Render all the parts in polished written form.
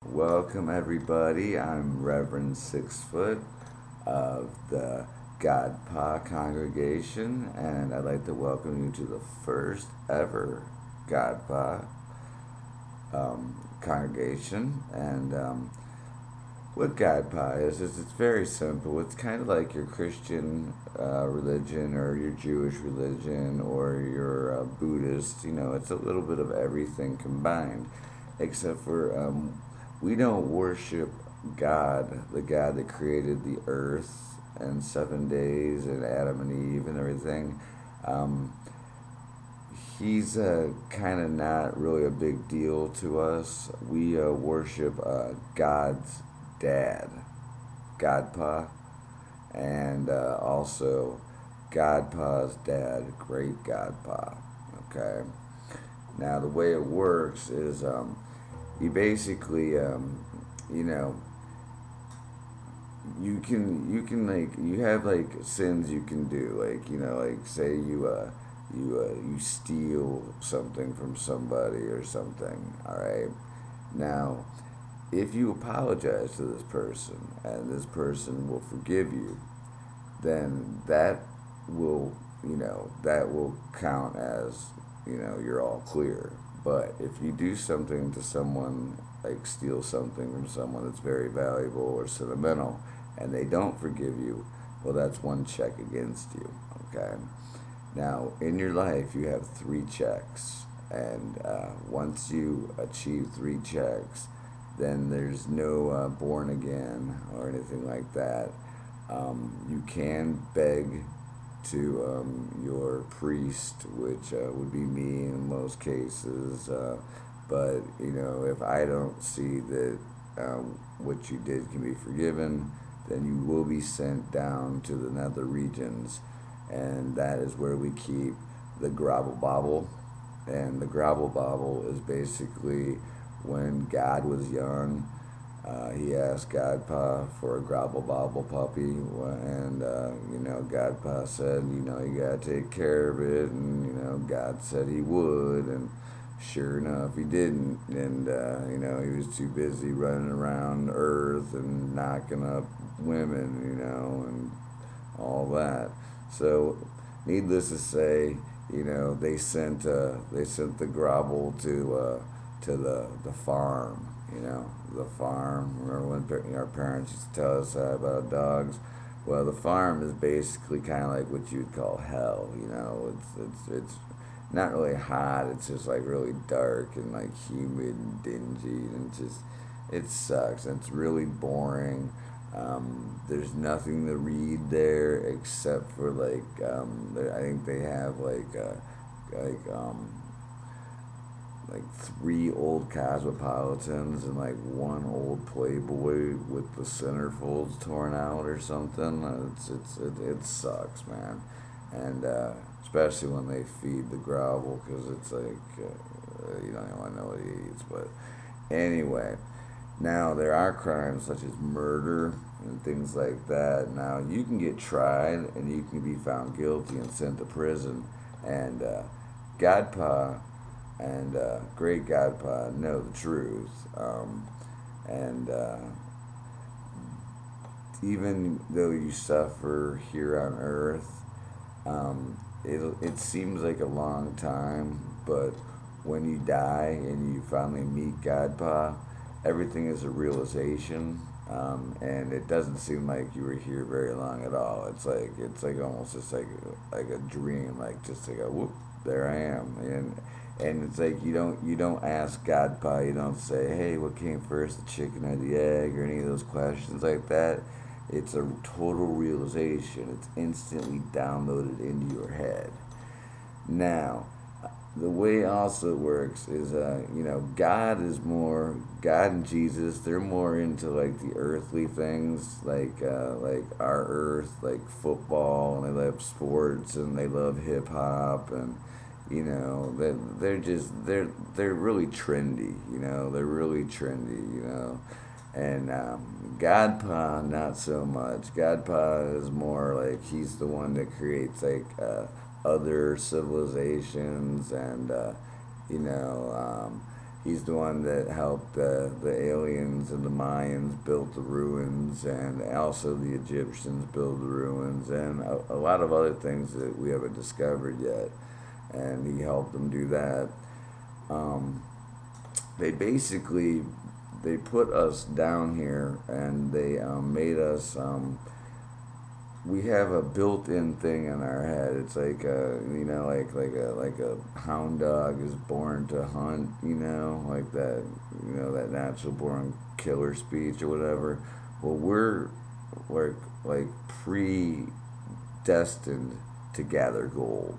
Welcome, everybody. I'm Reverend Sixfoot of the Godpa congregation, and I'd like to welcome you to the first ever Godpa congregation. And what Godpa is it's very simple. It's kind of like your Christian religion or your Jewish religion or your Buddhist. It's a little bit of everything combined, except for we don't worship God, the God that created the earth in 7 days and Adam and Eve and everything. Um, he's kind of not really a big deal to us. We worship God's dad, Godpa, and also Godpa's dad, Great Godpa. Okay. Now the way it works is you basically you know you can like you have like sins you can do, like like say you steal something from somebody or something. All right. Now, if you apologize to this person and this person will forgive you, then that will count as you're all clear. But if you do something to someone, like steal something from someone that's very valuable or sentimental, and they don't forgive you, well, that's one check against you. Okay. Now, in your life, you have three checks, and once you achieve three checks, then there's no born again or anything like that. You can beg to your priest, which would be me in most cases. But if I don't see that what you did can be forgiven, then you will be sent down to the nether regions, and that is where we keep the grovel bobble. And the grovel bobble is basically when God was young. He asked Godpa for a Grobble Bobble puppy, and Godpa said, you gotta take care of it, and God said he would, and sure enough, he didn't, and he was too busy running around Earth and knocking up women, and all that. So, needless to say, they sent the Grobble to the farm. The farm. Remember when our parents used to tell us about dogs? Well, the farm is basically kind of like what you'd call hell. It's not really hot. It's just like really dark and like humid and dingy, and it sucks. And it's really boring. There's nothing to read there except for I think they have like like three old Cosmopolitans and like one old Playboy with the centerfolds torn out or something. It sucks, man, and especially when they feed the grovel, because it's like you don't even want to know what he eats. But anyway, now there are crimes such as murder and things like that. Now you can get tried and you can be found guilty and sent to prison, and Godpa and Great Godpa know the truth. And even though you suffer here on Earth, it seems like a long time, but when you die and you finally meet Godpa, everything is a realization. And it doesn't seem like you were here very long at all. It's like almost just like a dream, like just like a whoop, there I am. And it's like you don't ask Godpa, you don't say, hey, what came first, the chicken or the egg, or any of those questions like that. It's a total realization. It's instantly downloaded into your head. Now, the way also it works is, God and Jesus. They're more into like the earthly things, like our earth, like football, and they love sports, and they love hip hop, and they're really trendy. They're really trendy. And Godpa, not so much. Godpa is more like he's the one that creates like other civilizations, and you know, He's the one that helped the aliens and the Mayans build the ruins, and also the Egyptians build the ruins, and a lot of other things that we haven't discovered yet. And he helped them do that. Um, they basically they put us down here, and they made us. We have a built-in thing in our head. It's like like a hound dog is born to hunt. Like that. That natural born killer speech or whatever. Well, we're like like predestined to gather gold,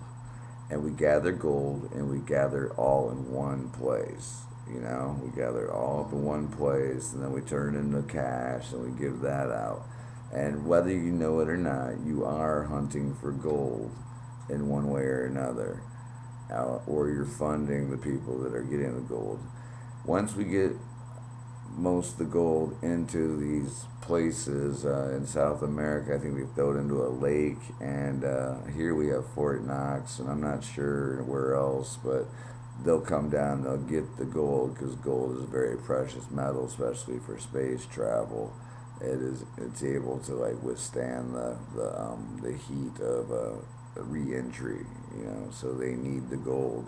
and we gather gold, and we gather all in one place. We gather it all up in one place, and then we turn it into cash, and we give that out. And whether you know it or not, you are hunting for gold in one way or another, or you're funding the people that are getting the gold. Once we get most of the gold into these places in South America, I think we throw it into a lake, and here we have Fort Knox, and I'm not sure where else, but they'll come down, they'll get the gold, because gold is a very precious metal, especially for space travel. It's able to like withstand the heat of a re-entry, so they need the gold.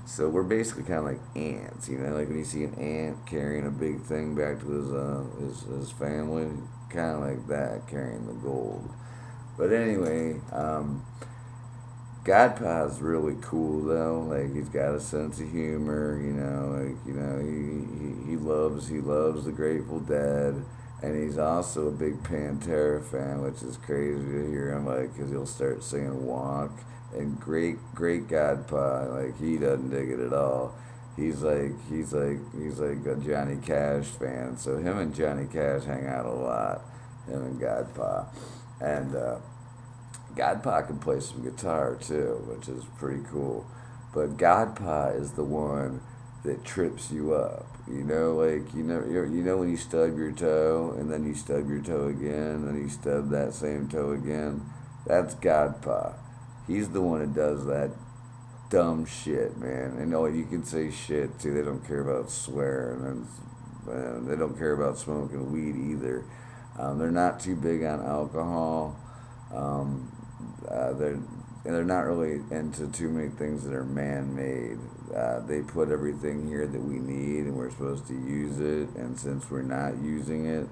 So we're basically kind of like ants, like when you see an ant carrying a big thing back to his family, kind of like that, carrying the gold. But anyway, Godpa's really cool though. Like he's got a sense of humor, he loves the Grateful Dead, and he's also a big Pantera fan, which is crazy to hear him because he'll start singing "Walk." And great Godpa, like he doesn't dig it at all. He's like a Johnny Cash fan. So him and Johnny Cash hang out a lot. Him and Godpa, and Godpa can play some guitar too, which is pretty cool. But Godpa is the one that trips you up. When you stub your toe, and then you stub your toe again, and then you stub that same toe again. That's Godpa. He's the one that does that dumb shit, man. And you can say shit too. They don't care about swearing, and they don't care about smoking weed either. They're not too big on alcohol. Um, they're not really into too many things that are man-made. They put everything here that we need, and we're supposed to use it. And since we're not using it,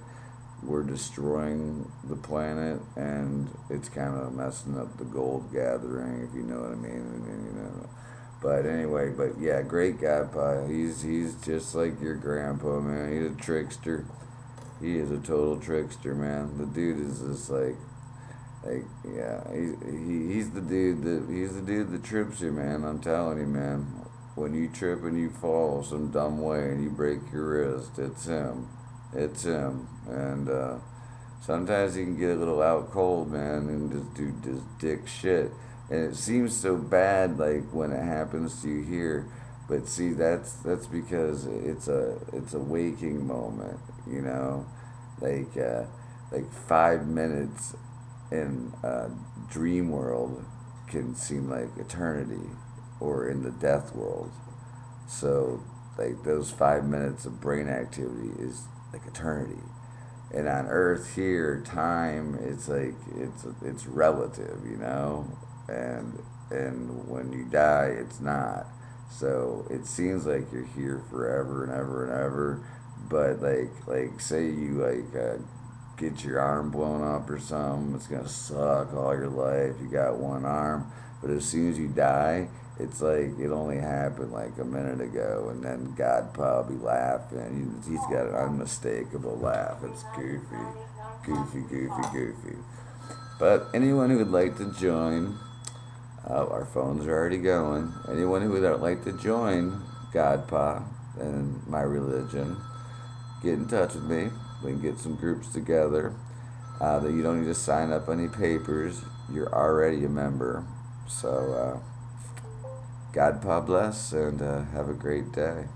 we're destroying the planet, and it's kind of messing up the gold gathering, if you know what I mean. But anyway, yeah, great guy, pie. He's just like your grandpa, man. He's a trickster. He is a total trickster, man. The dude is just like yeah, he's the dude that trips you, man. I'm telling you, man. When you trip and you fall some dumb way and you break your wrist, it's him. It's him. And sometimes he can get a little out cold, man, and just do just dick shit. And it seems so bad, like when it happens to you here. But see, that's because it's a waking moment, like like 5 minutes in dream world can seem like eternity, or in the death world. So like those 5 minutes of brain activity is like eternity. And on Earth here, time it's like it's relative, and when you die, it's not. So it seems like you're here forever and ever and ever, but like say you get your arm blown up or something, it's gonna suck all your life. You got one arm, but as soon as you die, it's like it only happened like a minute ago, and then God probably laughing. He's got an unmistakable laugh. It's goofy, goofy, goofy, goofy. But anyone who would like to join, our phones are already going. Anyone who would like to join Godpa and my religion, get in touch with me. We can get some groups together. That you don't need to sign up any papers. You're already a member. So, Godpa bless, and have a great day.